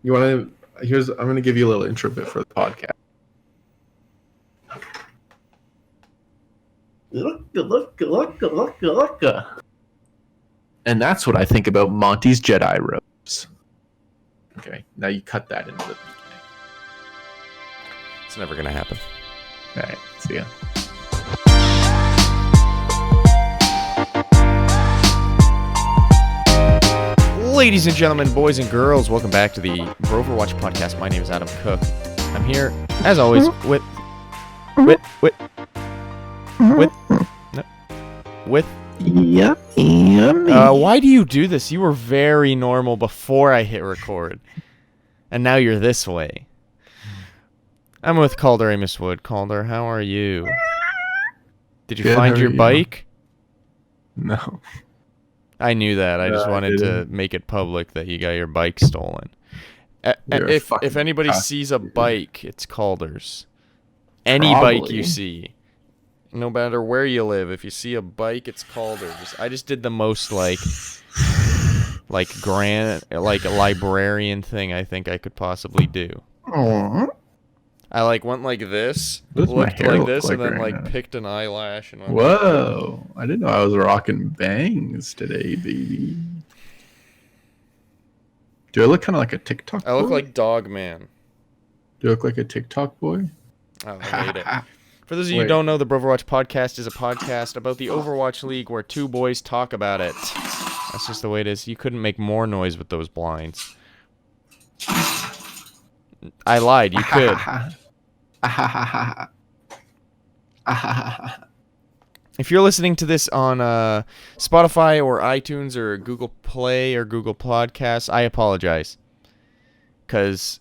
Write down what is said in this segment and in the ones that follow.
You want to? I'm going to give you a little intro bit for the podcast. Look. And that's what I think about Monty's Jedi robes. Okay, now you cut that into the beginning. It's never gonna happen. All right, see ya. Ladies and gentlemen, boys and girls, welcome back to the Broverwatch podcast. My name is Adam Cook. I'm here, as always, with Yummy. why do you do this? You were very normal before I hit record, and now you're this way. I'm with Calder Amos Wood. Calder, how are you? Did you Good, find how your are you? bike? No. I knew that. I just No, I wanted to didn't. make it public that you got your bike stolen. You're a If fucking anybody cock. sees a bike, it's Calder's. Any bike Probably. you see, no matter where you live, if you see a bike, it's Calder's. I just did the most like librarian thing I think I could possibly do. Aww. I went like this, What does my looked hair like look this, like and then right now? picked an eyelash and went. Whoa! I didn't know I was rocking bangs today, baby. Do I look kind of like a TikTok boy? I look like Dog Man. Do I look like a TikTok boy? Oh, I hate it. For those of you who Wait. don't know, the Broverwatch podcast is a podcast about the Overwatch League where two boys talk about it. That's just the way it is. You couldn't make more noise with those blinds. I lied. You could. If you're listening to this on Spotify or iTunes or Google Play or Google Podcasts, I apologize. Because,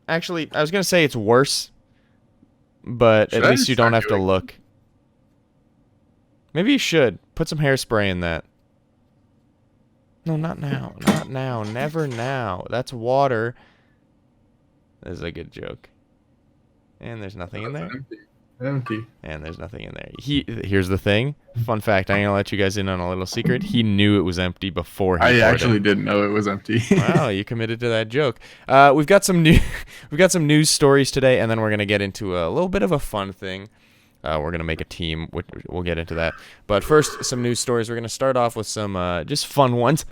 actually, I was going to say it's worse, but Should at I least you don't start have to doing- look. Maybe you should. Put some hairspray in that. No, not now. Not now. Never now. That's water. That is a good joke. And there's nothing in there. Empty. And there's nothing in there. Here's the thing. Fun fact. I'm gonna let you guys in on a little secret. He knew it was empty before he I poured actually it. didn't know it was empty. Wow, you committed to that joke. We've got some news stories today, and then we're gonna get into a little bit of a fun thing. We're gonna make a team. We'll get into that. But first, some news stories. We're gonna start off with some just fun ones.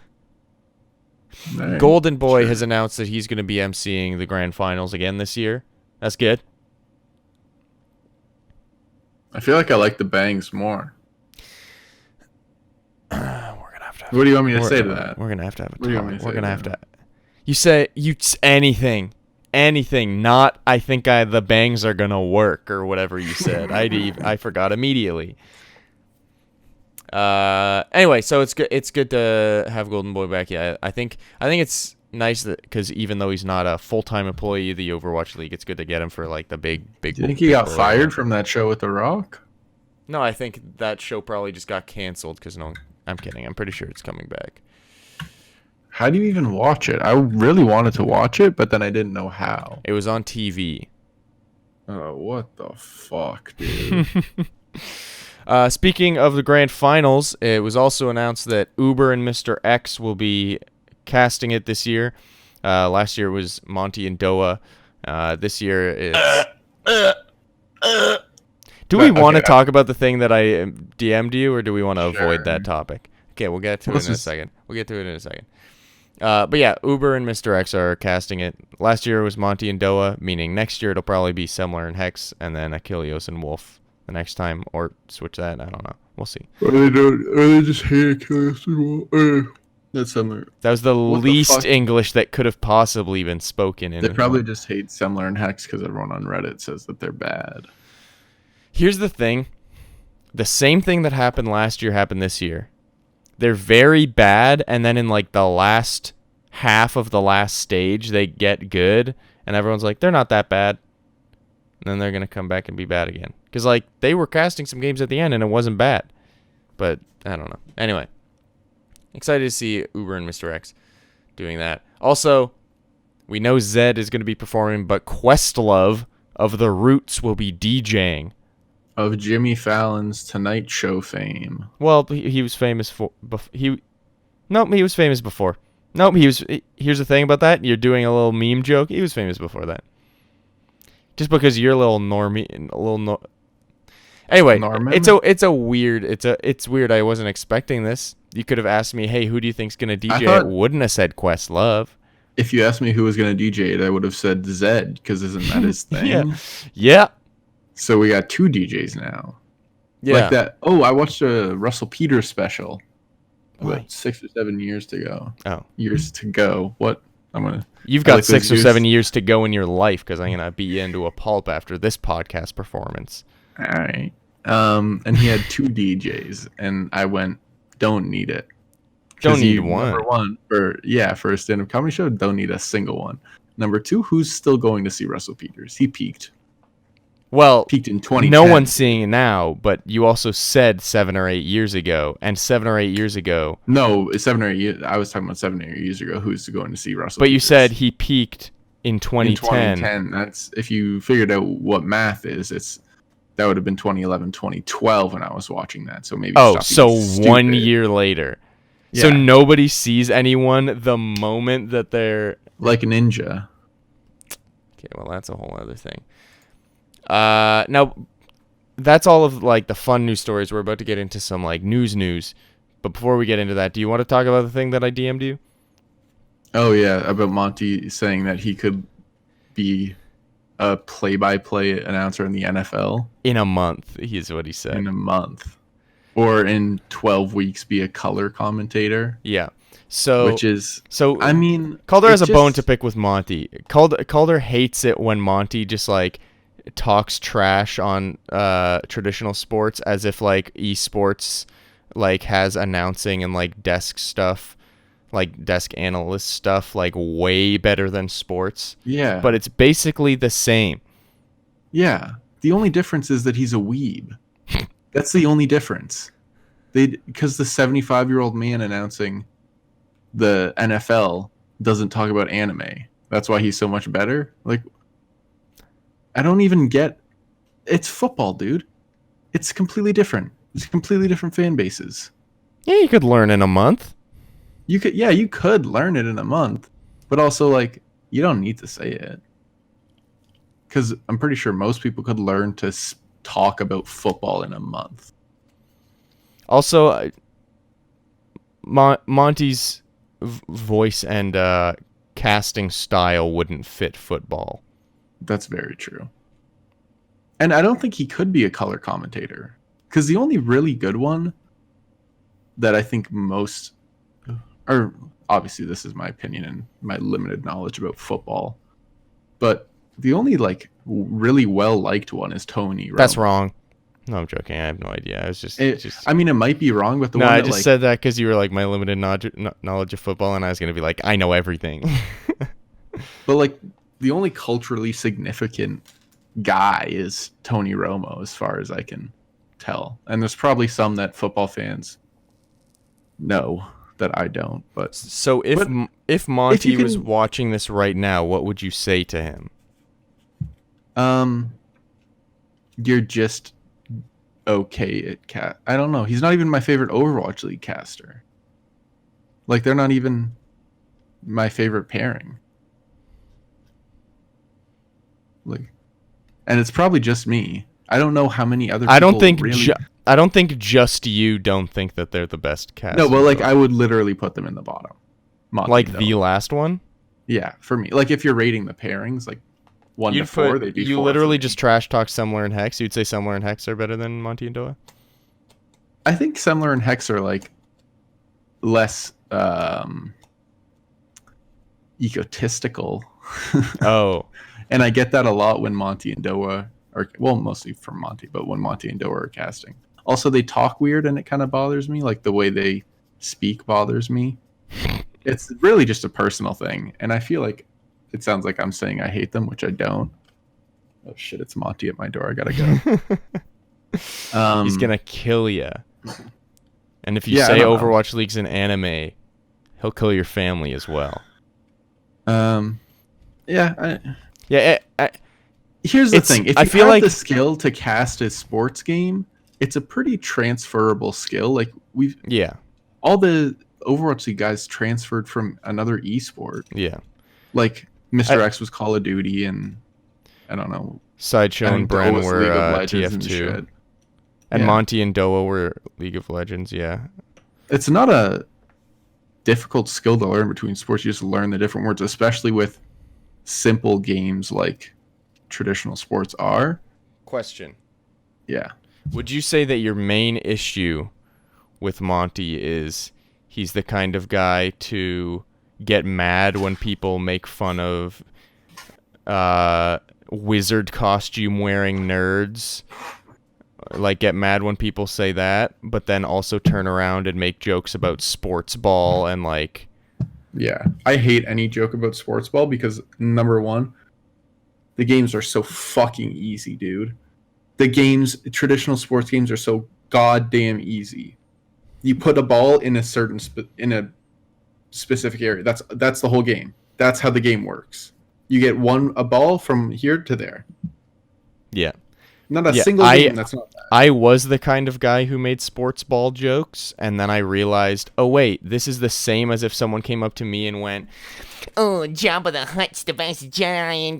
Alright, Golden Boy sure. has announced that he's gonna be emceeing the grand finals again this year. That's good. I feel like I like the bangs more. We're gonna have to. What do you want me to say to that? We're gonna have to have a What do you want me talk. to We're say gonna to have to. that? You say anything. Not I think the bangs are gonna work or whatever you said. I forgot immediately. Anyway, so it's good. It's good to have Golden Boy back. Yeah, I think it's nice that because even though he's not a full-time employee of the Overwatch League, it's good to get him for like the big. Do you think he got fired from that show with The Rock? No, I think that show probably just got canceled because no, I'm kidding. I'm pretty sure it's coming back. How do you even watch it? I really wanted to watch it, but then I didn't know how. It was on TV. Oh, what the fuck, dude? Speaking of the grand finals, it was also announced that Uber and Mr. X will be casting it this year. Last year it was Monty and Doa. This year it's... Do we want to Okay. talk about the thing that I DM'd you, or do we want to avoid Sure. that topic? Okay, we'll get to Let's it in a just- second. But yeah, Uber and Mr. X are casting it. Last year it was Monty and Doa, meaning next year it'll probably be Semler and Hex, and then Achilleos and Wolf the next time, or switch that. I don't know. We'll see. Or they just hate Achilles. That's similar. That was the What the least fuck? English that could have possibly been spoken in. They probably just hate Semler and Hex because everyone on Reddit says that they're bad. Here's the thing. The same thing that happened last year happened this year. They're very bad, and then in like the last half of the last stage, they get good, and everyone's like, they're not that bad. And then they're going to come back and be bad again. Because like they were casting some games at the end, and it wasn't bad. But I don't know. Anyway, excited to see Uber and Mr. X doing that. Also, we know Zed is going to be performing, but Questlove of The Roots will be DJing. Of Jimmy Fallon's Tonight Show fame. Well, he was famous for he was famous before. Nope. Here's the thing about that. You're doing a little meme joke. He was famous before that. Just because you're a little normie, Anyway, Norman? it's weird. I wasn't expecting this. You could have asked me, hey, who do you think's gonna DJ? thought- It wouldn't have said Questlove. If you asked me who was going to DJ it, I would have said Zed, because isn't that his thing? Yeah. So we got 2 DJs now. Yeah. Like that. Oh, I watched a Russell Peters special. Why? About 6 or 7 years to go. Oh. Years to go. What? You've I got like 6 those or years. 7 years to go in your life because I'm gonna beat you into a pulp after this podcast performance. All right. And he had 2 DJs, and I went, don't need it. Don't 'Cause need you- one. Number one, for a stand-up comedy show, don't need a single one. Number 2, who's still going to see Russell Peters? He peaked. Well, Peaked in 2010. no one's seeing it now, but you also said 7 or 8 years ago, and 7 or 8 years ago. No, it's 7 or 8 years. I was talking about 7 or 8 years ago. Who's going to see Russell? But you Peters. said he peaked in in 2010. 2010. That's if you figured out what math is. That would have been 2011, 2012 when I was watching that. So maybe. Oh, stop so being 1 stupid. year later. So Yeah. nobody sees anyone the moment that they're. Like a ninja. Okay, well that's a whole other thing. Now, that's all of like the fun news stories. We're about to get into some like news. But before we get into that, do you want to talk about the thing that I DM'd you? Oh yeah, about Monty saying that he could be a play-by-play announcer in the NFL In a month, is what he said. in a month, or in 12 weeks be a color commentator, Yeah. So which is. so I mean, Calder has a it's bone just- to pick with Monty. Calder hates it when Monty just like talks trash on traditional sports as if like esports like has announcing and like desk stuff, like desk analyst stuff like way better than sports. Yeah, But it's basically the same. yeah. The only difference is that he's a weeb. That's the only difference. Because the 75-year-old man announcing the NFL doesn't talk about anime. That's why he's so much better. Like, I don't even get. It's football, dude. It's completely different. It's completely different fan bases. Yeah, you could learn in a month. You could learn it in a month, but also like you don't need to say it. Because I'm pretty sure most people could learn to talk about football in a month. Also, Monty's voice and casting style wouldn't fit football. That's very true. And I don't think he could be a color commentator. Because the only really good one that I think most, or obviously this is my opinion and my limited knowledge about football, but the only like really well liked one is Tony Romo. That's wrong. No, I'm joking. I have no idea. I was just. I mean, it might be wrong, but the No, one I that, just like, said that because you were like my limited knowledge of football, and I was gonna be like, I know everything. but like the only culturally significant guy is Tony Romo, as far as I can tell. And there's probably some that football fans know that I don't. But So if But if Monty if you was can- watching this right now, what would you say to him? you're just okay at cat. I don't know. He's not even my favorite Overwatch League caster. Like, they're not even my favorite pairing. Like, and it's probably just me. I don't know how many other people I don't think really... I don't think just you don't think that they're the best cast. No, but like I would literally put them in the bottom. Monty, like though. the last one. Yeah, for me. Like if you're rating the pairings, like 1 to 4, they'd be you 4 literally for me. just trash talk Semler and Hex. You'd say Semler and Hex are better than Monty and Doa. I think Semler and Hex are like less egotistical. Oh, And I get that a lot when Monty and Doa are, well, mostly from Monty, but when Monty and Doa are casting. Also, they talk weird and it kind of bothers me. Like the way they speak bothers me. It's really just a personal thing. And I feel like it sounds like I'm saying I hate them, which I don't. Oh shit, it's Monty at my door. I gotta go. he's gonna kill you. And if you Yeah, I say don't know. Overwatch League's an anime, he'll kill your family as well. Yeah. Yeah, Here's the It's- thing. If I you feel have like- the skill to cast a sports game, it's a pretty transferable skill. Like yeah. all the Overwatch League guys transferred from another esport. Yeah. Like Mr. X was Call of Duty, and I don't know. Sideshow and Doa Bren was were League of Legends and TF2. shit. And Yeah. Monty and Doa were League of Legends, yeah. It's not a difficult skill to learn between sports. You just learn the different words, especially with simple games like traditional sports are. Question. Yeah. Would you say that your main issue with Monty is he's the kind of guy to get mad when people make fun of wizard costume wearing nerds? Like, get mad when people say that, but then also turn around and make jokes about sports ball and, like... Yeah. I hate any joke about sports ball because, number one, the games are so fucking easy, dude. Traditional sports games are so goddamn easy. You put a ball in a in a specific area. That's the whole game. That's how the game works. You get a ball from here to there. Yeah. Not a single game that's not that. I was the kind of guy who made sports ball jokes, and then I realized, oh wait, this is the same as if someone came up to me and went, "Oh, Jabba the Hutt's the best Jedi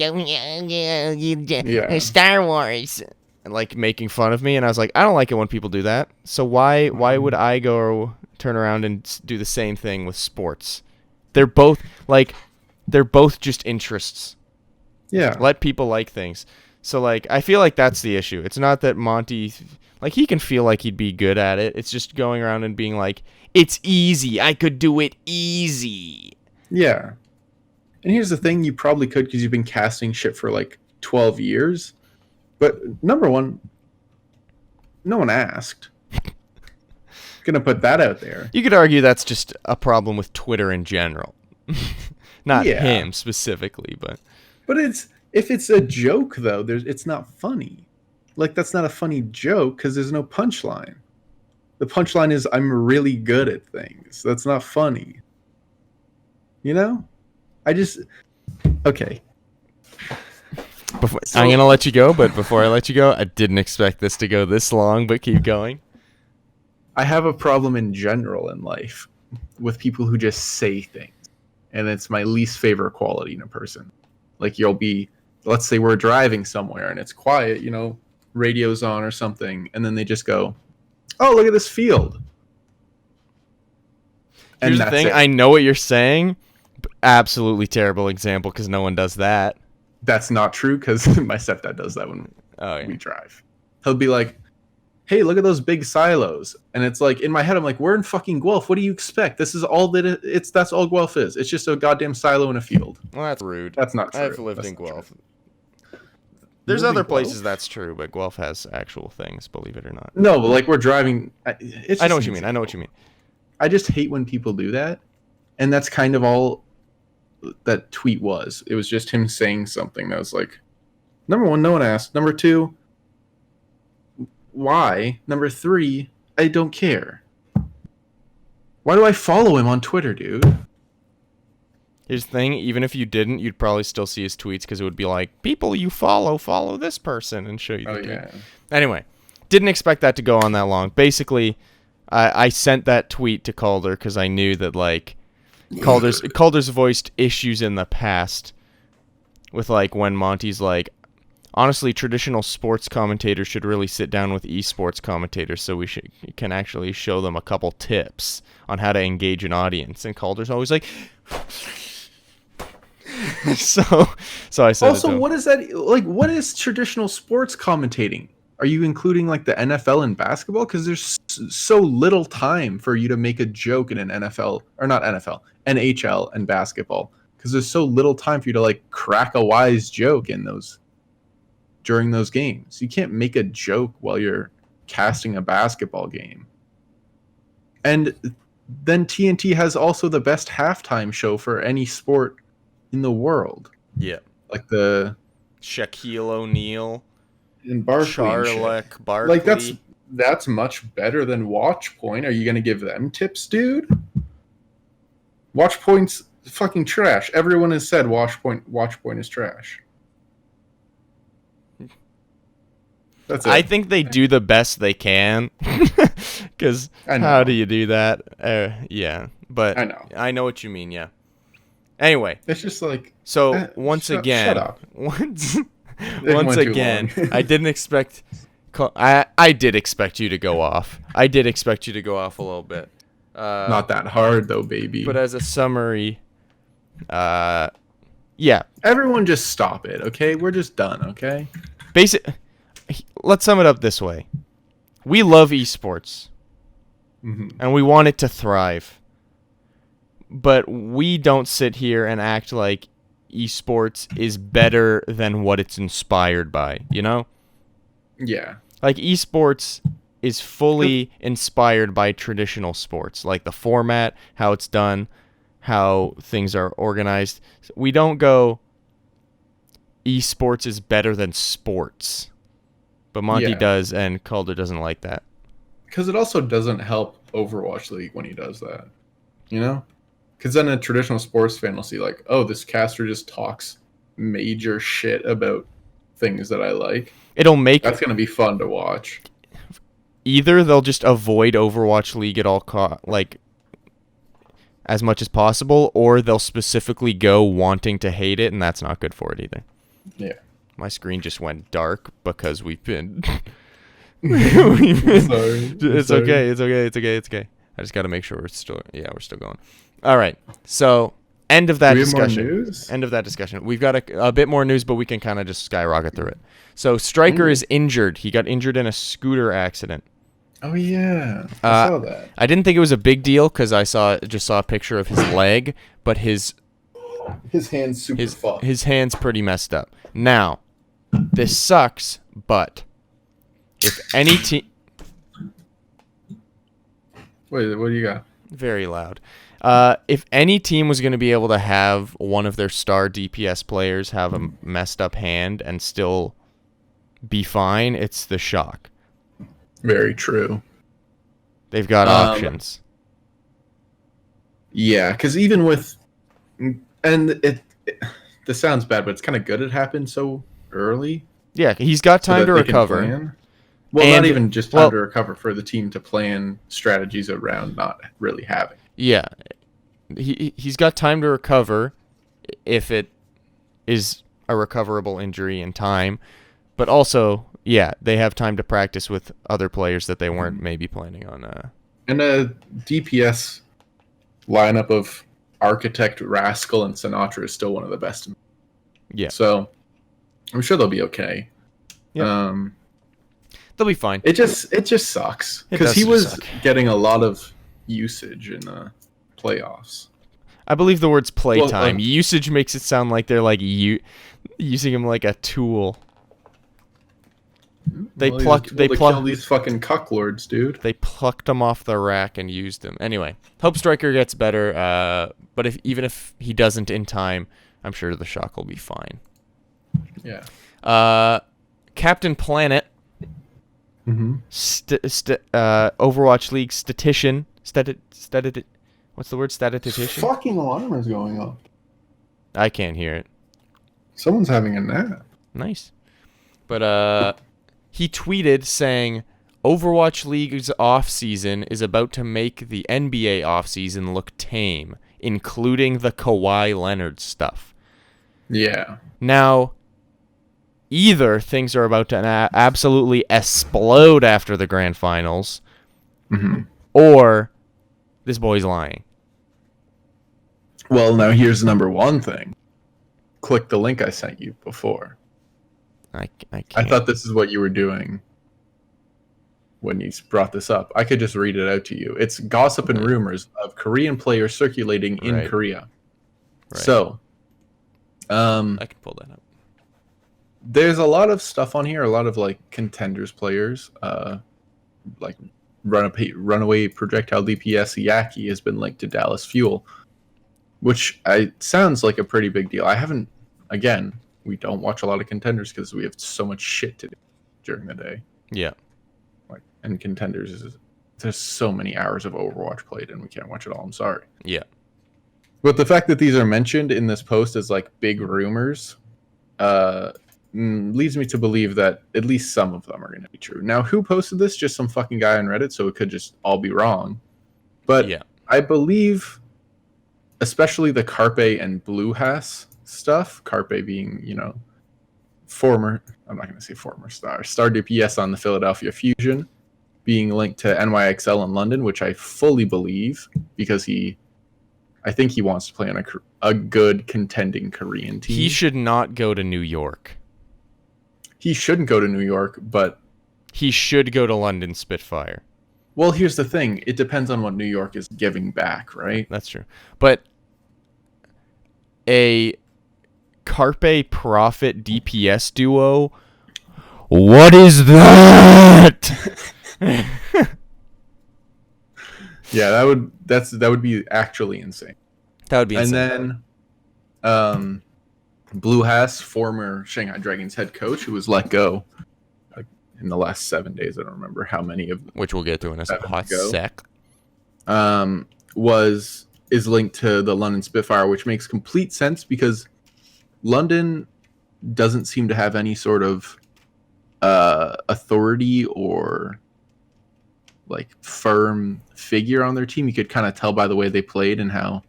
in Star Wars." and like making fun of me, and I was like, I don't like it when people do that. So why would I go turn around and do the same thing with sports? They're both just interests. Yeah. Let people like things. So, like, I feel like that's the issue. It's not that Monty, like, he can feel like he'd be good at it. It's just going around and being like, it's easy. I could do it easy. Yeah. And here's the thing. You probably could because you've been casting shit for, like, 12 years. But, number one, no one asked. Gonna put that out there. You could argue that's just a problem with Twitter in general. Not him specifically, but... But if it's a joke, though, it's not funny. Like, that's not a funny joke because there's no punchline. The punchline is, I'm really good at things. That's not funny. You know? Okay. I'm going to let you go, but before I let you go, I didn't expect this to go this long, but keep going. I have a problem in general in life with people who just say things. And it's my least favorite quality in a person. Like, let's say we're driving somewhere and it's quiet, radio's on or something, and then they just go, "Oh, look at this field." Here's the thing, I know what you're saying, but absolutely terrible example because no one does that. That's not true because my stepdad does that when we drive. He'll be like, "Hey, look at those big silos." And it's like, in my head, I'm like, we're in fucking Guelph. What do you expect? This is all that's all Guelph is. It's just a goddamn silo in a field. Well, that's rude. That's not true. I've lived in Guelph. There's other places that's true, but Guelph has actual things, believe it or not. No, but like we're driving. I know what you mean. I know what you mean. I just hate when people do that. And that's kind of all that tweet was. It was just him saying something that was like, number one, no one asked. Number two, why? Number three, I don't care. Why do I follow him on Twitter, dude? Here's the thing, even if you didn't, you'd probably still see his tweets because it would be like, people you follow this person, and show you the tweet. Yeah. Anyway, didn't expect that to go on that long. Basically, I sent that tweet to Calder because I knew that, like, Calder's voiced issues in the past with, like, when Monty's like, honestly, traditional sports commentators should really sit down with esports commentators so we can actually show them a couple tips on how to engage an audience. And Calder's always like... so I said. Also, what is that? Like, what is traditional sports commentating? Are you including like the NFL and basketball? Because there's so little time for you to make a joke in an NFL or not NFL, NHL and basketball. Because there's so little time for you to like crack a wise joke during those games. You can't make a joke while you're casting a basketball game. And then TNT has also the best halftime show for any sport in the world. Yeah. Like the Shaquille O'Neal and Barkley. Charlotte Barkley. Like that's much better than Watchpoint. Are you going to give them tips, dude? Watchpoint's fucking trash. Everyone has said Watchpoint is trash. That's it. I think they do the best they can. Because how do you do that? Yeah, but I know what you mean. Yeah. Anyway, it's just like once again, shut up. once Went too again, long. I didn't expect. I did expect you to go off. I did expect you to go off a little bit. Not that hard though, baby. But as a summary, yeah. Everyone just stop it, okay? We're just done, okay? Let's sum it up this way. We love esports. And we want it to thrive. But we don't sit here and act like esports is better than what it's inspired by, you know? Yeah. Like, esports is fully inspired by traditional sports, like the format, how it's done, how things are organized. We don't go, esports is better than sports. But Monty does, and Calder doesn't like that. Because it also doesn't help Overwatch League when he does that, you know? Because then a traditional sports fan will see, like, oh, this caster just talks major shit about things that I like. That's going to be fun to watch. Either they'll just avoid Overwatch League at all as much as possible, or they'll specifically go wanting to hate it, and that's not good for it either. Yeah. My screen just went dark because we've been... Sorry. It's okay. I just got to make sure we're still going. All right. So, end of that discussion. More news? End of that discussion. We've got a bit more news, but we can kind of just skyrocket through it. So, Striker is injured. He got injured in a scooter accident. Oh yeah, I saw that. I didn't think it was a big deal because I just saw a picture of his leg, but his hand's super fucked. His hand's pretty messed up. Now, this sucks, but if any team... Wait, what do you got? Very loud. If any team was going to be able to have one of their star DPS players have a messed up hand and still be fine, it's the Shock. Very true. They've got options. Yeah, because even with... And this sounds bad, but it's kind of good it happened so early. Yeah, he's got time to recover. Well, not even just time to recover, for the team to plan strategies around not really having. Yeah. He's got time to recover if it is a recoverable injury in time. But also, yeah, they have time to practice with other players that they weren't maybe planning on. And a DPS lineup of Architect, Rascal, and Sinatra is still one of the best. Yeah. So I'm sure they'll be okay. Yeah. They'll be fine. It just sucks because he was getting a lot of usage in the playoffs. I believe the words playtime. Usage makes it sound like they're like using him like a tool. They plucked these fucking cucklords, dude. They plucked him off the rack and used him. Anyway, hope Striker gets better. But even if he doesn't in time, I'm sure the Shock will be fine. Yeah. Captain Planet. Overwatch League statistician. What's the word? Statistician? Fucking alarm is going off. I can't hear it. Someone's having a nap. Nice. But he tweeted saying, Overwatch League's off-season is about to make the NBA off-season look tame, including the Kawhi Leonard stuff. Yeah. Now, either things are about to absolutely explode after the grand finals, or this boy's lying. Well, now here's number one thing. Click the link I sent you before. I can't. I thought this is what you were doing when you brought this up. I could just read it out to you. It's gossip and rumors of Korean players circulating in Korea. Right. So, I can pull that up. There's a lot of stuff on here. A lot of like contenders players, like runaway projectile DPS Yaki has been linked to Dallas Fuel, which sounds like a pretty big deal. I haven't. Again, we don't watch a lot of contenders because we have so much shit to do during the day. Yeah. And contenders there's so many hours of Overwatch played and we can't watch it all. I'm sorry. Yeah. But the fact that these are mentioned in this post as like big rumors, leads me to believe that at least some of them are going to be true. Now, who posted this? Just some fucking guy on Reddit, so it could just all be wrong. But Yeah. I believe, especially the Carpe and Bluehass stuff, Carpe being, former, I'm not going to say former star DPS on the Philadelphia Fusion, being linked to NYXL in London, which I fully believe because I think he wants to play on a good contending Korean team. He should not go to New York. He shouldn't go to New York, but he should go to London Spitfire. Well, here's the thing. It depends on what New York is giving back, right? That's true. But a Carpe Profit DPS duo, what is that? Yeah, that would be actually insane. That would be insane. And then Bluehass, former Shanghai Dragons head coach, who was let go in the last 7 days. I don't remember how many of them. Which we'll get to in a hot sec. Is linked to the London Spitfire, which makes complete sense because London doesn't seem to have any sort of authority or like firm figure on their team. You could kind of tell by the way they played and how,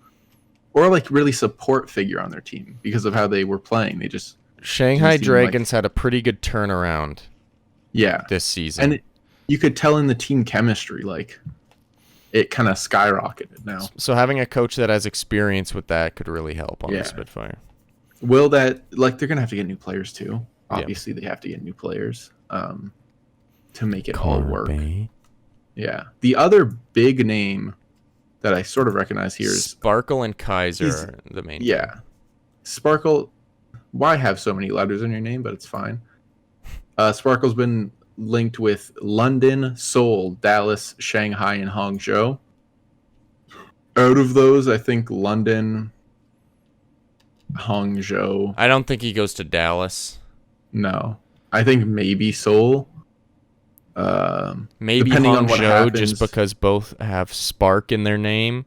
or like really support figure on their team because of how they were playing. They just Shanghai Dragons had a pretty good turnaround. Yeah, this season, and you could tell in the team chemistry, like it kind of skyrocketed now. So having a coach that has experience with that could really help on the Spitfire. Will that, like, they're gonna have to get new players too. Obviously, they have to get new players to make it all work. Yeah. The other big name that I sort of recognize here is Sparkle and Kaiser are the main. Yeah. Sparkle. Why have so many letters in your name? But it's fine. Sparkle's been linked with London, Seoul, Dallas, Shanghai, and Hangzhou. Out of those, I think London, Hangzhou. I don't think he goes to Dallas. No. I think maybe Seoul. Maybe Hangzhou, just because both have Spark in their name.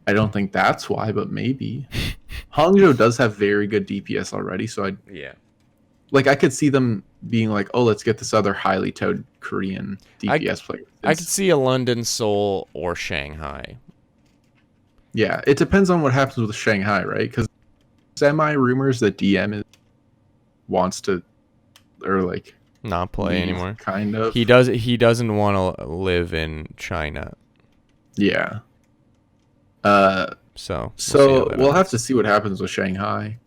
I don't think that's why, but maybe. Hangzhou does have very good DPS already, so I could see them being like, oh, let's get this other highly touted Korean DPS player. I could see a London, Seoul, or Shanghai. Yeah, it depends on what happens with Shanghai, right? Because rumors that DM wants to, or like, not play anymore. Kind of. He doesn't want to live in China. Yeah. So we'll have to see what happens with Shanghai.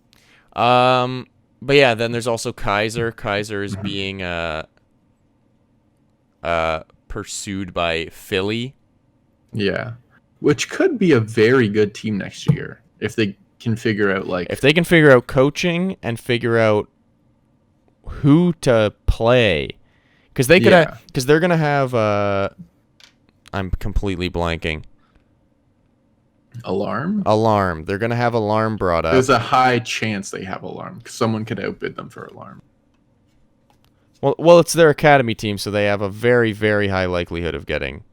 But yeah, then there's also Kaiser. Kaiser is being pursued by Philly. Yeah. Which could be a very good team next year if they can figure out coaching and figure out who to play, because they could because they're gonna have I'm completely blanking. Alarm. They're gonna have Alarm brought up. There's a high chance they have Alarm because someone could outbid them for Alarm. Well, it's their academy team, so they have a very, very high likelihood of getting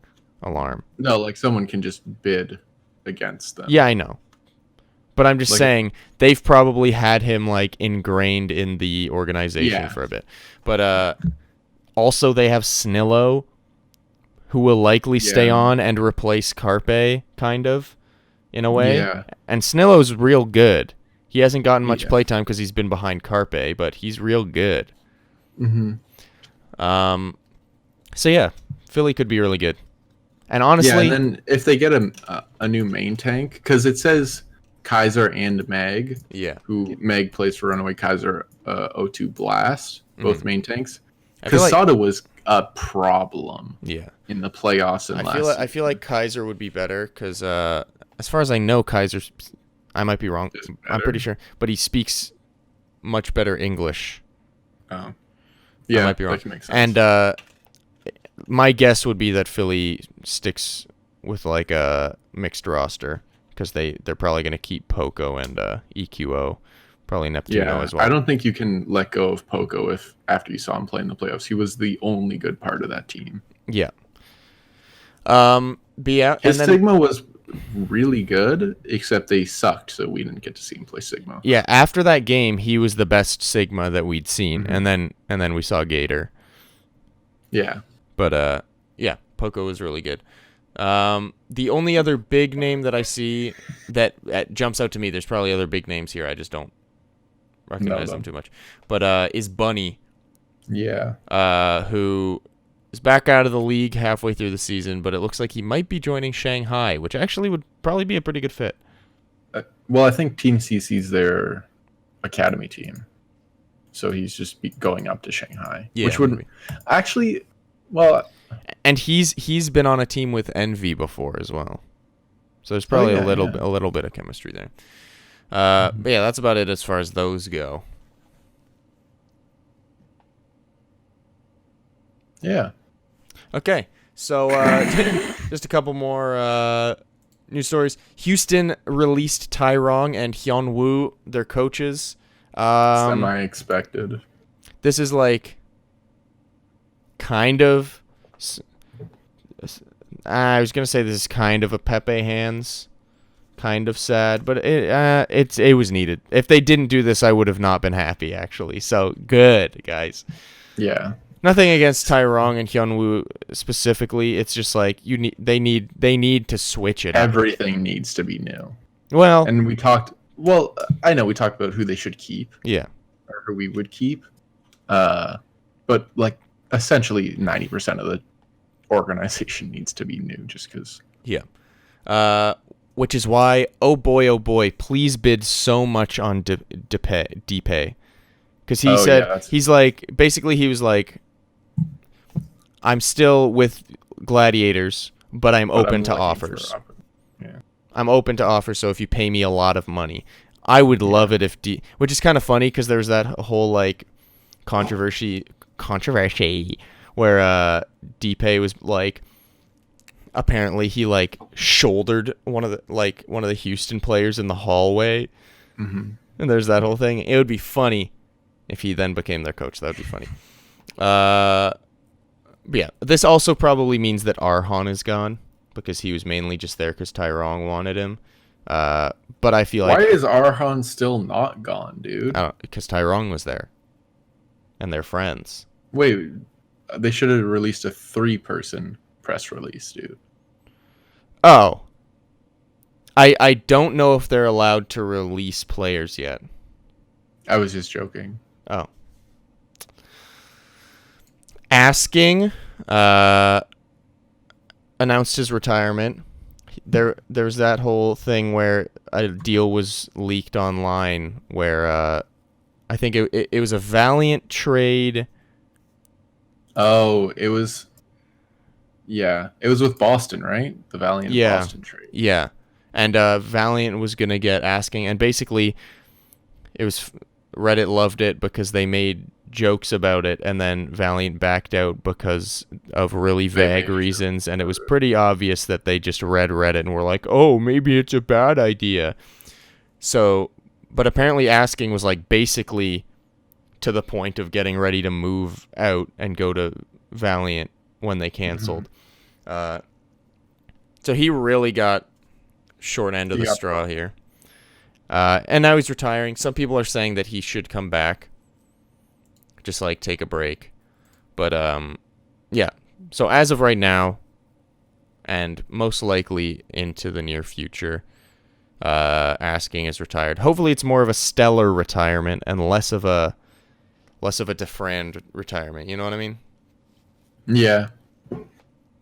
Alarm. No, like someone can just bid against them. Yeah, I know. But I'm just saying they've probably had him like ingrained in the organization for a bit. But also they have Snillo, who will likely stay on and replace Carpe, kind of, in a way. Yeah. And Snillo's real good. He hasn't gotten much playtime because he's been behind Carpe, but he's real good. Mm-hmm. So yeah, Philly could be really good. And honestly, and then if they get a new main tank, because it says Kaiser and Meg, who Meg plays for Runaway Kaiser, O2 Blast, both main tanks. Because Sada was a problem. In the playoffs and I feel like Kaiser would be better because, as far as I know, Kaiser's. I might be wrong. I'm pretty sure, but he speaks much better English. Oh, yeah, I might be wrong. That can make sense. And my guess would be that Philly sticks with like a mixed roster because they're probably going to keep Poco and EQO, probably Neptuno as well. I don't think you can let go of Poco if after you saw him play in the playoffs. He was the only good part of that team. Yeah. But yeah, his stigma was really good, except they sucked, so we didn't get to see him play Sigma. Yeah, after that game, he was the best Sigma that we'd seen, Mhm. and then we saw Gator. Yeah. But yeah, Poco was really good. The only other big name that I see that jumps out to me, there's probably other big names here. I just don't recognize them too much. But is Bunny, Yeah. who is back out of the league halfway through the season, but it looks like he might be joining Shanghai, which actually would probably be a pretty good fit. Well, I think Team CC's their academy team, so he's just going up to Shanghai, Yeah, which would maybe. actually, well, And he's been on a team with Envy before as well, so there's probably yeah, a little bit of chemistry there. But yeah, that's about it as far as those go. yeah. Okay, so just a couple more news stories. Houston released Tyrong and Hyunwoo, their coaches. Semi-expected. This is like kind of. I was gonna say this is kind of a Pepe hands, kind of sad, but it was needed. If they didn't do this, I would have not been happy actually. So good, guys. Yeah. Nothing against Tyrong and Hyunwoo specifically. It's just like they need to switch it up. Everything needs to be new. Well, And we talked. Well, I know we talked about who they should keep yeah. or who we would keep, but like essentially 90% of the organization needs to be new, just because. Yeah. Which is why, oh boy, please bid so much on Deepay. Because he said, he's like, basically he was like, I'm still with Gladiators, but I'm open to offers. Yeah. I'm open to offers, so if you pay me a lot of money. I would love it if which is kind of funny because there was that whole like controversy where Deepay was like, apparently he like shouldered one of the Houston players in the hallway, and there's that whole thing. It would be funny if he then became their coach. That would be funny. But yeah, this also probably means that Arhan is gone because he was mainly just there because Tyrong wanted him. But I feel like, why is Arhan still not gone, dude? Because Tyrong was there, and they're friends. Wait, they should have released a 3-person press release, dude. Oh, I don't know if they're allowed to release players yet. I was just joking. Oh. Asking announced his retirement. There's that whole thing where a deal was leaked online where I think it was a Valiant trade. Oh, it was. Yeah, it was with Boston, right? The Valiant Boston trade. Yeah, and Valiant was gonna get Asking, and basically, it was Reddit loved it because they made jokes about it, and then Valiant backed out because of really vague reasons, and it was pretty obvious that they just read Reddit and were like, oh, maybe it's a bad idea. So, but apparently Asking was like basically to the point of getting ready to move out and go to Valiant when they canceled. So he really got short end of the straw here. And now he's retiring. Some people are saying that he should come back. Just like take a break. But yeah. So as of right now, and most likely into the near future, Asking is retired. Hopefully it's more of a stellar retirement and less of a defrand retirement. You know what I mean? Yeah.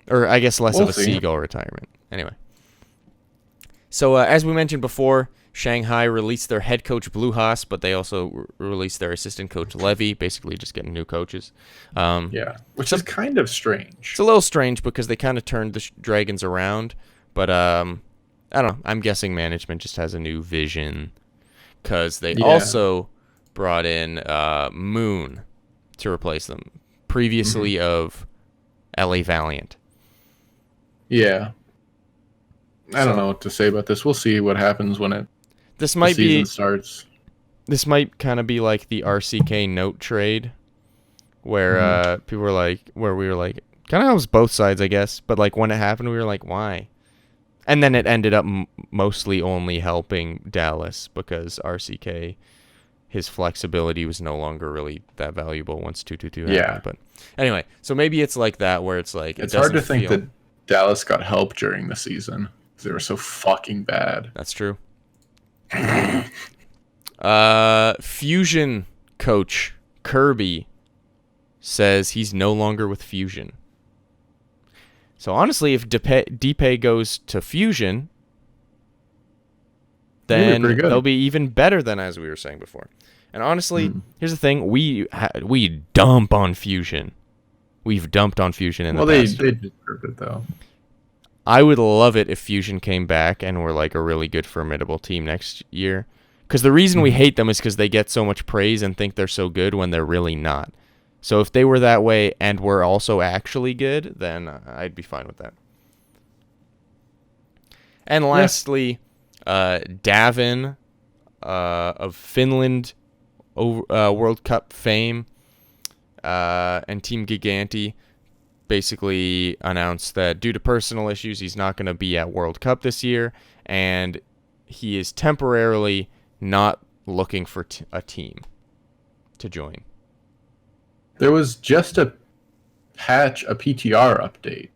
Or I guess less of a Seagull retirement. Anyway. So as we mentioned before, Shanghai released their head coach Bluehouse, but they also released their assistant coach Levy, basically just getting new coaches. Yeah, which is kind of strange. It's a little strange because they kind of turned the Dragons around, but I don't know. I'm guessing management just has a new vision because they also brought in Moon to replace them, previously of LA Valiant. Yeah. I don't know what to say about this. We'll see what happens when the season starts. This might kind of be like the RCK note trade, where people were like, where we were like, kind of was both sides, I guess. But like when it happened, we were like, why? And then it ended up mostly only helping Dallas because RCK, his flexibility was no longer really that valuable once 2-2-2 happened. Yeah. But anyway, so maybe it's like that where it's like It's hard to think that Dallas got help during the season because they were so fucking bad. That's true. Fusion coach Kirby says he's no longer with Fusion. So honestly, if Depe goes to Fusion, then they'll be even better than as we were saying before. And honestly, here's the thing: we dump on Fusion. We've dumped on Fusion in the past. They deserved it though. I would love it if Fusion came back and were like a really good, formidable team next year. Because the reason we hate them is because they get so much praise and think they're so good when they're really not. So if they were that way and were also actually good, then I'd be fine with that. And lastly, Davin of Finland World Cup fame and Team Giganti basically announced that due to personal issues, he's not going to be at World Cup this year, and he is temporarily not looking for a team to join. There was just a PTR update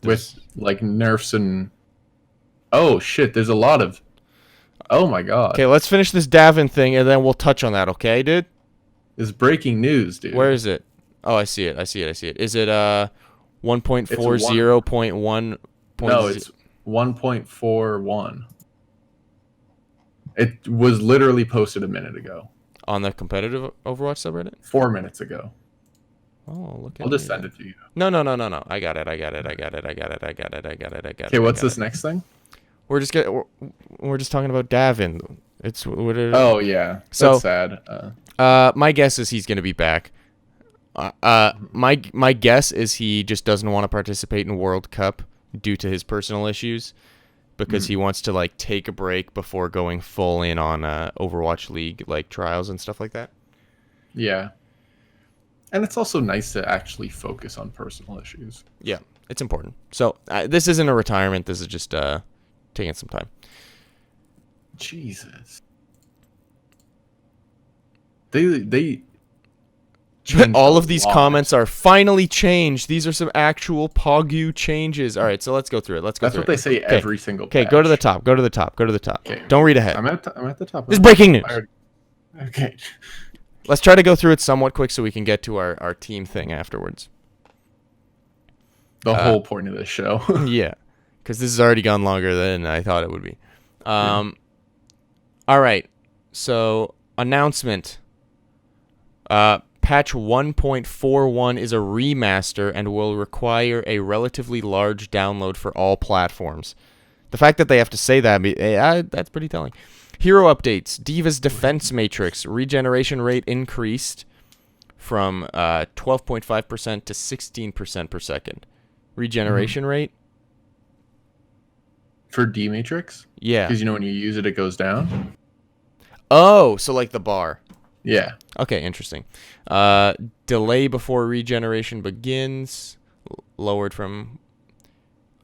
with like nerfs and oh shit, there's a lot of oh my god. Okay, let's finish this Davin thing and then we'll touch on that, okay, dude? It's breaking news, dude. Where is it? Oh, I see it. Is it 1.40.1? No, it's 1.41. It was literally posted a minute ago. On the competitive Overwatch subreddit? 4 minutes ago. Oh, look at I'll just send it to you. No. I got it. Okay, what's this next thing? We're just talking about Davin. Oh yeah. So, that's sad. My guess is he's going to be back. My guess is he just doesn't want to participate in World Cup due to his personal issues, because he wants to like take a break before going full in on Overwatch League like trials and stuff like that. Yeah. And it's also nice to actually focus on personal issues. Yeah, it's important. So this isn't a retirement. This is just taking some time. Jesus. They all of these comments are finally changed. These are some actual Pogu changes. All right, so let's go through it. That's what they say every single patch. Okay, go to the top. Okay. Don't read ahead. I'm at the top. This is breaking news. Okay. Let's try to go through it somewhat quick so we can get to our team thing afterwards. The whole point of this show. Yeah, because this has already gone longer than I thought it would be. All right, so announcement. Patch 1.41 is a remaster and will require a relatively large download for all platforms. The fact that they have to say that, that's pretty telling. Hero updates. Diva's defense matrix. Regeneration rate increased from 12.5% to 16% per second. Regeneration rate? For D matrix? Yeah. Because when you use it, it goes down? Oh, so like the bar. Yeah. Okay, interesting. Delay before regeneration begins. Lowered from...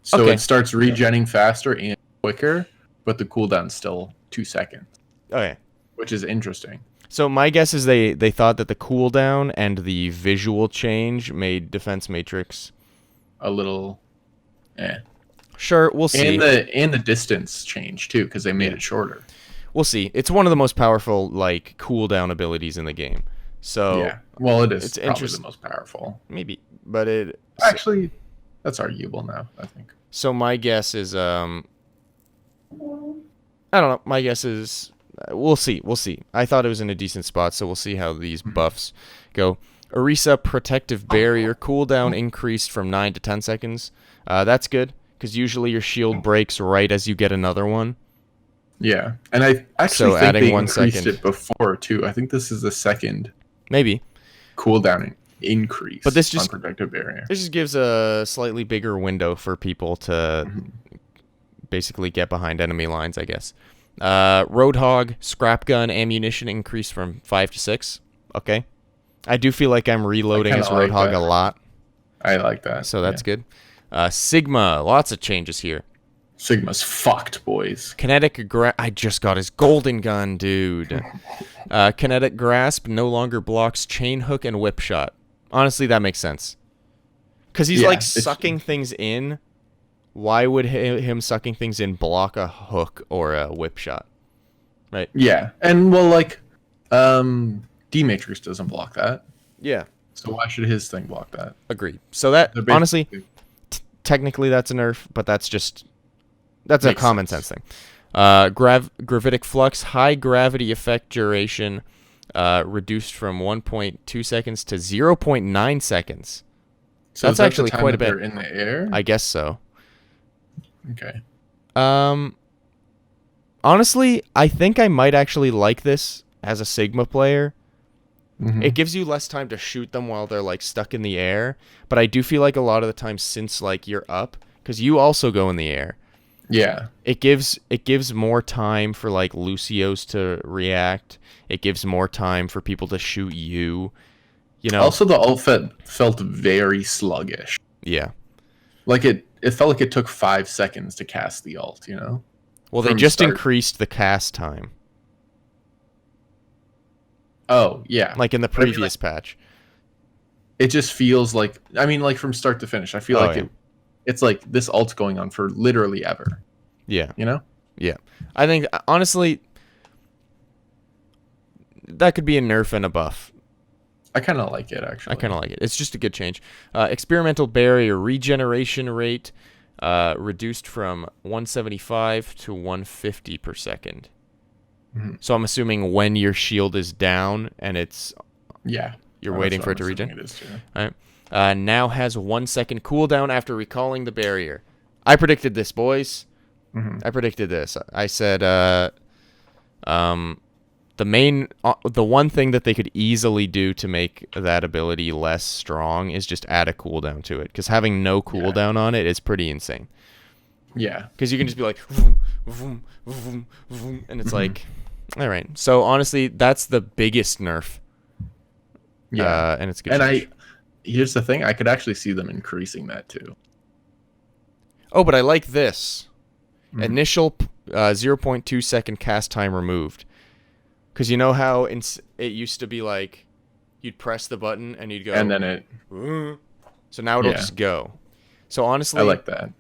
So it starts regenning faster and quicker, but the cooldown's still 2 seconds. Okay. Which is interesting. So my guess is they thought that the cooldown and the visual change made defense matrix a little Sure, we'll see. And the distance change too, because they made it shorter. We'll see. It's one of the most powerful like cooldown abilities in the game. So yeah. Well, it's probably the most powerful. Maybe, but it actually that's arguable now, I think. So my guess is I don't know. My guess is we'll see. I thought it was in a decent spot, so we'll see how these buffs go. Orisa protective barrier cooldown increased from 9 to 10 seconds. That's good because usually your shield breaks right as you get another one. Yeah, and I actually think adding they 1 increased second. it before too. I think this is the second maybe cooldown increase. But this just on protective barrier. This just gives a slightly bigger window for people to basically get behind enemy lines, I guess. Roadhog scrap gun ammunition increased from 5 to 6. Okay, I do feel like I'm reloading as Roadhog a lot. I like that. So that's good. Sigma, lots of changes here. Sigma's fucked, boys. I just got his golden gun, dude. Kinetic grasp no longer blocks chain hook and whip shot. Honestly, that makes sense. Because he's like sucking things in. Why would him sucking things in block a hook or a whip shot? Right? Yeah. And, well, like, D-Matrix doesn't block that. Yeah. So why should his thing block that? Agreed. So that, honestly, technically that's a nerf, but that's a common sense thing. Gravitic flux, high gravity effect duration, reduced from 1.2 seconds to 0.9 seconds. So that's actually quite a bit. In the air? I guess so. Okay. Honestly, I think I might actually like this as a Sigma player. Mm-hmm. It gives you less time to shoot them while they're like stuck in the air, but I do feel like a lot of the time, since like you're up, because you also go in the air. Yeah. It gives more time for like Lucios to react. It gives more time for people to shoot you. You know. Also, the ult felt very sluggish. Yeah. Like it felt like it took 5 seconds to cast the ult, you know? Well, they just increased the cast time. Oh, yeah. Like in the previous patch. It just feels like, I mean, like from start to finish, I feel it's like this ult's going on for literally ever. Yeah. You know? Yeah. I think, honestly, that could be a nerf and a buff. I kind of like it, actually. I kind of like it. It's just a good change. Experimental barrier regeneration rate reduced from 175 to 150 per second. Mm-hmm. So I'm assuming when your shield is down and it's... Yeah. You're waiting for it to regen? It is too. All right. Now has 1 second cooldown after recalling the barrier. I predicted this, boys. Mm-hmm. I predicted this. I said the one thing that they could easily do to make that ability less strong is just add a cooldown to it, because having no cooldown on it is pretty insane. Yeah. Because you can just be like, vroom, vroom, vroom, vroom, and it's like, all right. So honestly, that's the biggest nerf. Yeah. And it's good. And here's the thing, I could actually see them increasing that too. Oh, but I like this. Mm-hmm. Initial 0.2 second cast time removed. Because you know how it used to be like, you'd press the button and you'd go... And then it... So now it'll just go. So honestly... I like that.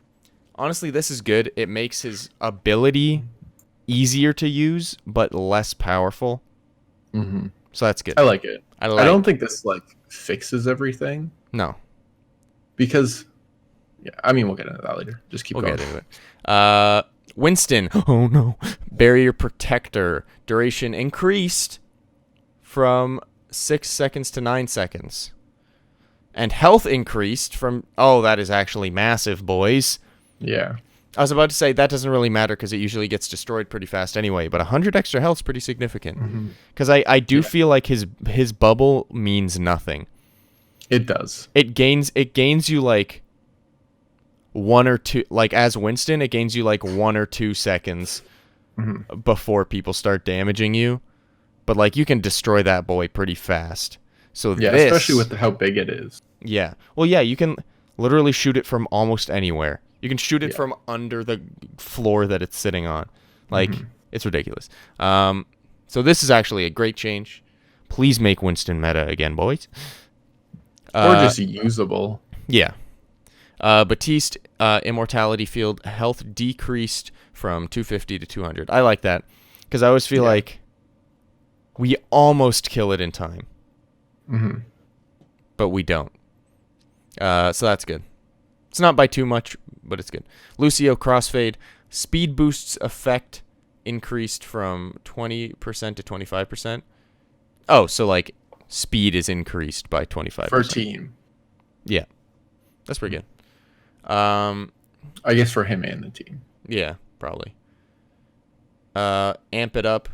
Honestly, this is good. It makes his ability easier to use, but less powerful. Mm-hmm. So that's good. I like it. I don't think this like fixes everything. No. Because... Yeah, I mean, we'll get into that later. Just keep going. We'll get into it. Winston. Oh, no. Barrier protector. Duration increased from 6 seconds to 9 seconds. And health increased from... Oh, that is actually massive, boys. Yeah. I was about to say that doesn't really matter because it usually gets destroyed pretty fast anyway. But 100 extra health is pretty significant. Because I do feel like his bubble means nothing. It does. It gains you like... 1 or 2, like as Winston, it gains you like 1 or 2 seconds before people start damaging you, but like you can destroy that boy pretty fast. So yeah, especially with how big it is. Yeah, well, yeah, you can literally shoot it from almost anywhere. You can shoot it from under the floor that it's sitting on. Like it's ridiculous. So this is actually a great change. Please make Winston meta again, boys. Or just usable. Yeah. Batiste, immortality field health decreased from 250 to 200. I like that because I always feel like we almost kill it in time, but we don't. So that's good. It's not by too much, but it's good. Lucio crossfade speed boosts effect increased from 20% to 25%. Oh, so like speed is increased by 25% for a team. Yeah, that's pretty good. I guess for him and the team. Yeah, probably. Amp it up.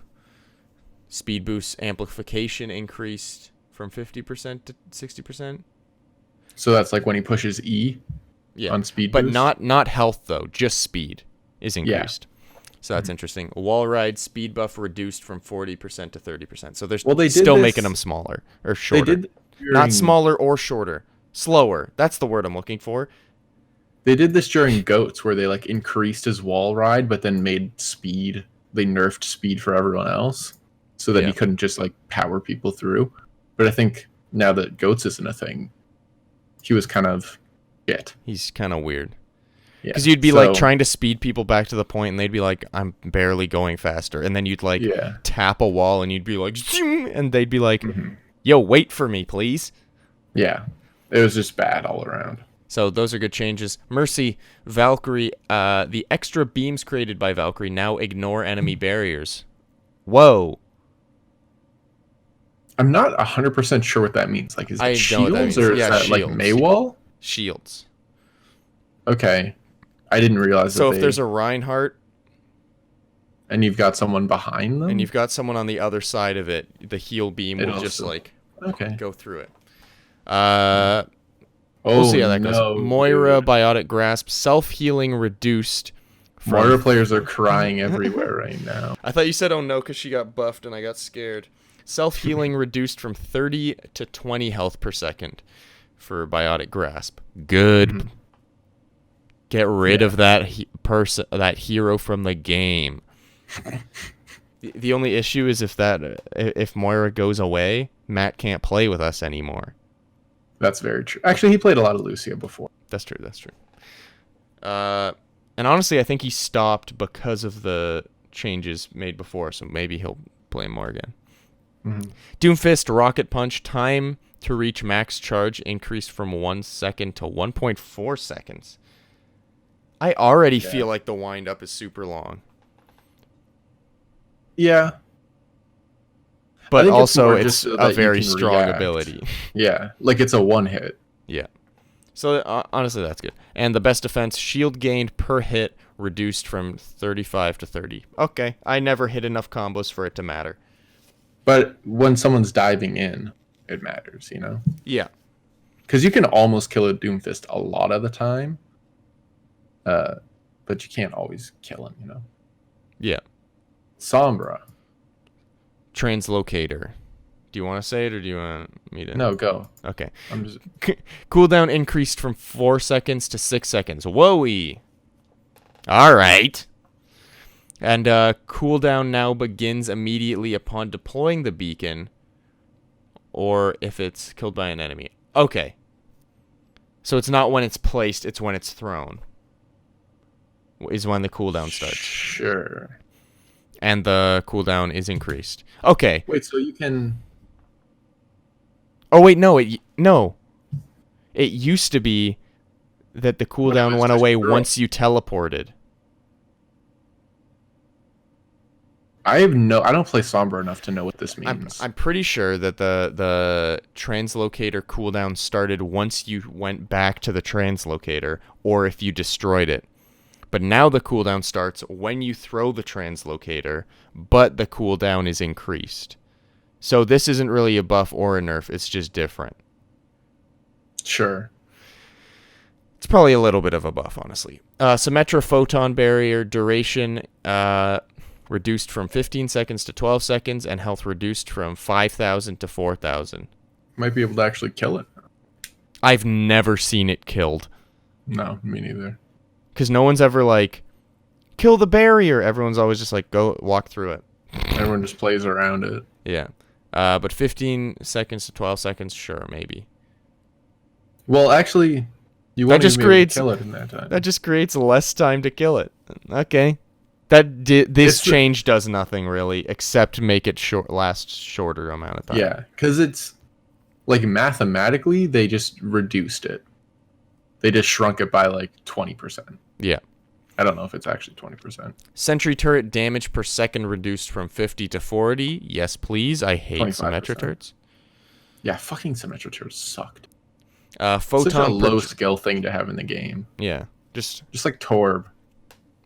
Speed boost amplification increased from 50% to 60%. So that's like when he pushes E on speed but boost? not health though, just speed is increased. So that's interesting. Wall ride speed buff reduced from 40% to 30%. So they're still making them smaller or shorter. Not smaller or shorter. Slower. That's the word I'm looking for. They did this during Goats, where they like increased his wall ride, but then made speed. They nerfed speed for everyone else, so that he couldn't just like power people through. But I think now that Goats isn't a thing, he was kind of shit. He's kind of weird. Yeah. Because you'd be like trying to speed people back to the point, and they'd be like, "I'm barely going faster," and then you'd like tap a wall, and you'd be like, "Zoom," and they'd be like, "Yo, wait for me, please." Yeah, it was just bad all around. So those are good changes. Mercy, Valkyrie, the extra beams created by Valkyrie now ignore enemy barriers. Whoa. I'm not 100% sure what that means. Like, is it shields or is that shields. like Maywall? Shields. Okay. I didn't realize that. So if there's a Reinhardt and you've got someone behind them, and you've got someone on the other side of it, the heal beam will just like go through it. We'll see how that goes. Moira, Biotic Grasp, self-healing reduced. Moira players are crying everywhere right now. I thought you said, oh no, because she got buffed and I got scared. Self-healing reduced from 30 to 20 health per second for Biotic Grasp. Good. Get rid of that that hero from the game. The only issue is if Moira goes away, Matt can't play with us anymore. That's very true. Actually, he played a lot of Lucia before. That's true. And honestly, I think he stopped because of the changes made before, so maybe he'll play more again. Doomfist, Rocket Punch, time to reach max charge increased from 1 second to 1.4 seconds. I already feel like the wind-up is super long. Yeah. But also, it's a very strong ability. Yeah, like it's a one-hit. Yeah. So, honestly, that's good. And the best defense, shield gained per hit, reduced from 35 to 30. Okay, I never hit enough combos for it to matter. But when someone's diving in, it matters, you know? Yeah. Because you can almost kill a Doomfist a lot of the time. But you can't always kill him, you know? Yeah. Sombra. Translocator. Do you want to say it or do you want me to? No, go. Okay. Cooldown increased from 4 seconds to 6 seconds. Whoa-y. All right. And cooldown now begins immediately upon deploying the beacon or if it's killed by an enemy. Okay. So it's not when it's placed, it's when it's thrown. Is when the cooldown starts. Sure. And the cooldown is increased. Okay. Wait, so you can... Oh, wait, no. It used to be that the cooldown went away once you teleported. I don't play Sombra enough to know what this means. I'm pretty sure that the translocator cooldown started once you went back to the translocator or if you destroyed it. But now the cooldown starts when you throw the translocator, but the cooldown is increased. So this isn't really a buff or a nerf, it's just different. Sure. It's probably a little bit of a buff, honestly. Symmetra Photon Barrier, duration reduced from 15 seconds to 12 seconds, and health reduced from 5,000 to 4,000. Might be able to actually kill it. I've never seen it killed. No, me neither. Because no one's ever like, kill the barrier. Everyone's always just like, go walk through it. Everyone just plays around it. Yeah. But 15 seconds to 12 seconds, sure, maybe. Well, actually, you won't even be able to kill it in that time. That just creates less time to kill it. Okay. This change does nothing really, except make it last shorter amount of time. Yeah, because it's like mathematically, they just reduced it. They just shrunk it by like 20%. Yeah. I don't know if it's actually 20%. Sentry turret damage per second reduced from 50 to 40. Yes, please. I hate Symmetra turrets. Yeah, fucking Symmetra turrets sucked. Photon such a low skill thing to have in the game. Yeah. Just like Torb.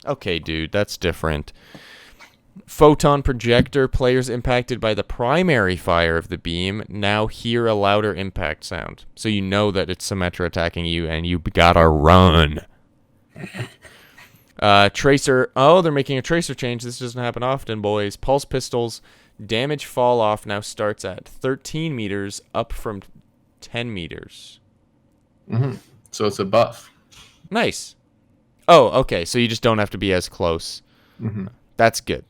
Okay, dude, that's different. Photon projector, players impacted by the primary fire of the beam now hear a louder impact sound. So you know that it's Symmetra attacking you and you gotta run. Tracer. Oh, they're making a tracer change. This doesn't happen often, boys. Pulse pistols. Damage fall off now starts at 13 meters up from 10 meters. Mm-hmm. So it's a buff. Nice. Oh, okay. So you just don't have to be as close. Mm-hmm. That's good.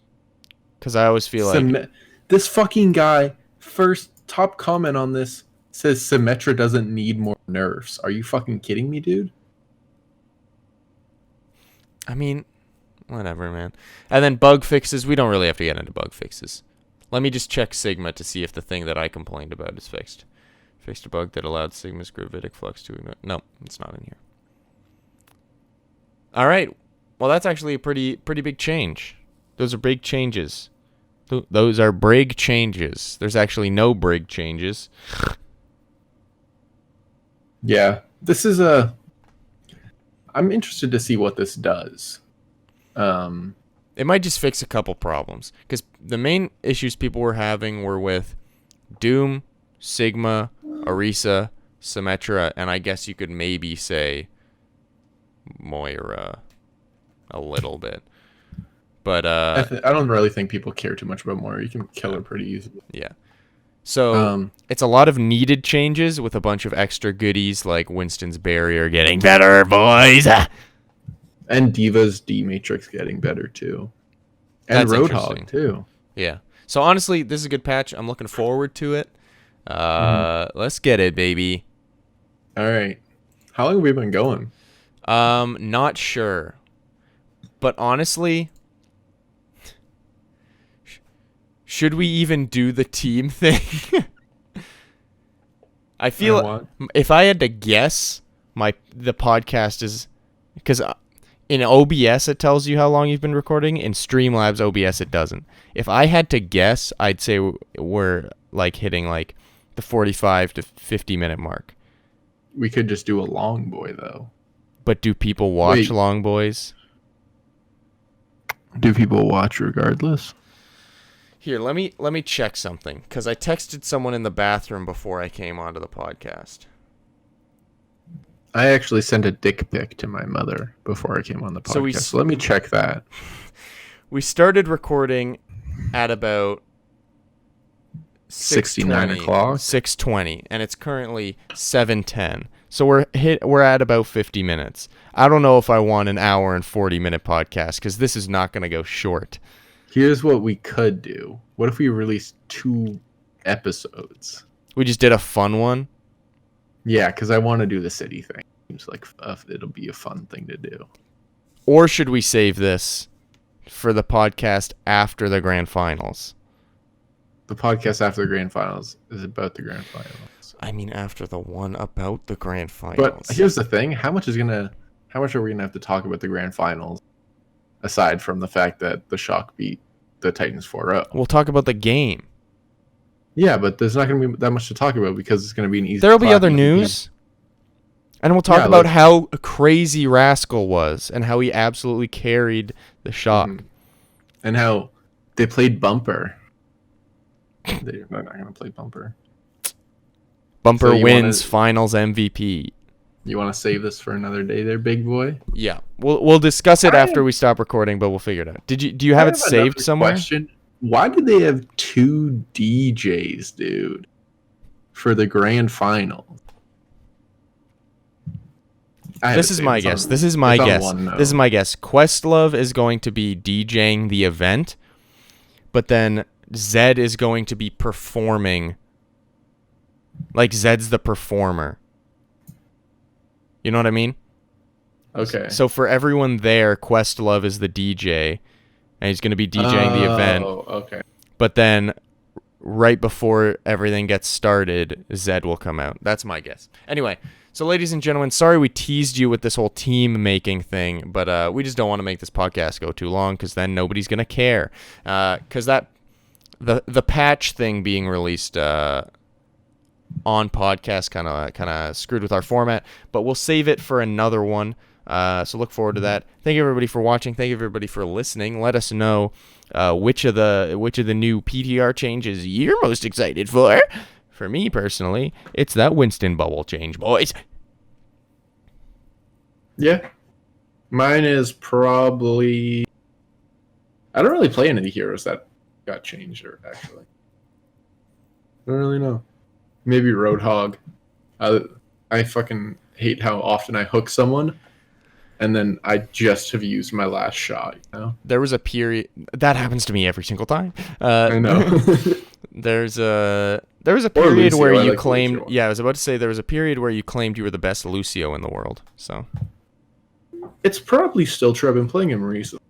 Because I always feel like... This fucking guy, first top comment on this, says Symmetra doesn't need more nerfs. Are you fucking kidding me, dude? I mean, whatever, man. And then bug fixes. We don't really have to get into bug fixes. Let me just check Sigma to see if the thing that I complained about is fixed. Fixed a bug that allowed Sigma's gravitic flux to ignore. No, it's not in here. All right. Well, that's actually a pretty big change. Those are big changes. Those are brig changes. There's actually no brig changes. Yeah. This is I'm interested to see what this does. It might just fix a couple problems. Because the main issues people were having were with Doom, Sigma, Orisa, Symmetra, and I guess you could maybe say Moira a little bit. But I don't really think people care too much about Moira. You can kill her pretty easily. Yeah. So it's a lot of needed changes with a bunch of extra goodies like Winston's barrier getting better, boys. And D.Va's D Matrix getting better too. And That's Roadhog too. Yeah. So honestly, this is a good patch. I'm looking forward to it. Let's get it, baby. All right. How long have we been going? Not sure. But honestly, should we even do the team thing? I feel if I had to guess, the podcast is because in OBS it tells you how long you've been recording. In Streamlabs OBS it doesn't. If I had to guess, I'd say we're like hitting like the 45 to 50 minute mark. We could just do a long boy though. But do people watch long boys? Do people watch regardless? Here, let me check something because I texted someone in the bathroom before I came onto the podcast. I actually sent a dick pic to my mother before I came on the podcast. So let me check that. We started recording at about 69 o'clock. 6:20, and it's currently 7:10. So we're at about 50 minutes. I don't know if I want an hour and 40-minute podcast because this is not going to go short. Here's what we could do. What if we released 2 episodes? We just did a fun one? Yeah, because I want to do the city thing. Seems like it'll be a fun thing to do. Or should we save this for the podcast after the grand finals? The podcast after the grand finals is about the grand finals. I mean, after the one about the grand finals. But here's the thing: how much are we gonna have to talk about the grand finals, aside from the fact that the Shock beat the Titans 4-0? We'll talk about the game. Yeah, but there's not going to be that much to talk about because it's going to be an easy. There'll be other news, and we'll talk about how crazy Rascal was and how he absolutely carried the Shock, and how they played Bumper. They're not going to play Bumper. Bumper wins finals MVP. You want to save this for another day, there, big boy? Yeah, we'll discuss it after we stop recording, but we'll figure it out. Do you have it saved somewhere? Question. Why did they have 2 DJs, dude, for the grand final? This is my guess. This is my guess. Questlove is going to be DJing the event, but then Zed is going to be performing. Like Zed's the performer. You know what I mean? Okay. So for everyone there, Questlove is the DJ, and he's going to be DJing the event. Oh, okay. But then right before everything gets started, Zed will come out. That's my guess. Anyway, so ladies and gentlemen, sorry we teased you with this whole team making thing, but we just don't want to make this podcast go too long because then nobody's going to care. Because the patch thing being released on podcast kind of screwed with our format, but we'll save it for another one. So look forward to that. Thank you everybody for watching. Thank you everybody for listening. Let us know which of the new PTR changes you're most excited for. For me personally, it's that Winston bubble change, boys. Yeah. Mine is probably... I don't really play any of the heroes that got changed, actually. I don't really know. Maybe Roadhog. I fucking hate how often I hook someone, and then I just have used my last shot. You know? There was a period that happens to me every single time. I know. There was a period Lucio, where I you like claimed. Lucio. Yeah, I was about to say there was a period where you claimed you were the best Lucio in the world. So It's probably still true. I've been playing him recently.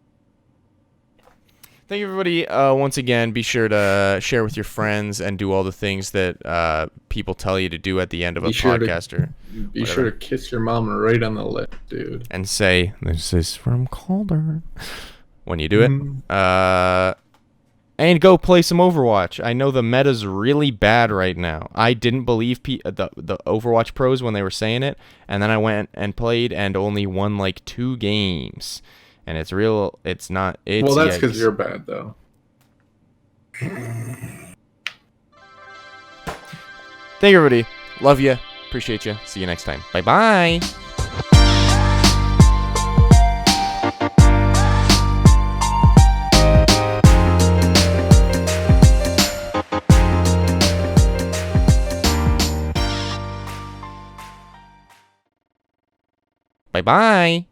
thank you, everybody. Once again, be sure to share with your friends and do all the things that people tell you to do at the end of a podcast or Be whatever. sure to kiss your mom right on the lip, dude. And say, "This is from Calder" when you do it. Mm. And go play some Overwatch. I know the meta's really bad right now. I didn't believe the Overwatch pros when they were saying it, and then I went and played and only won like 2 games. And it's real. It's not. It's Well, that's yikes. because you're bad, though. Thank you, everybody. Love you. Appreciate you. See you next time. Bye bye. Bye bye.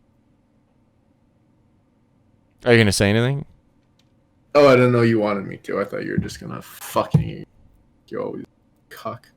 Are you gonna say anything? Oh, I didn't know you wanted me to. I thought you were just gonna fucking. You always cuck.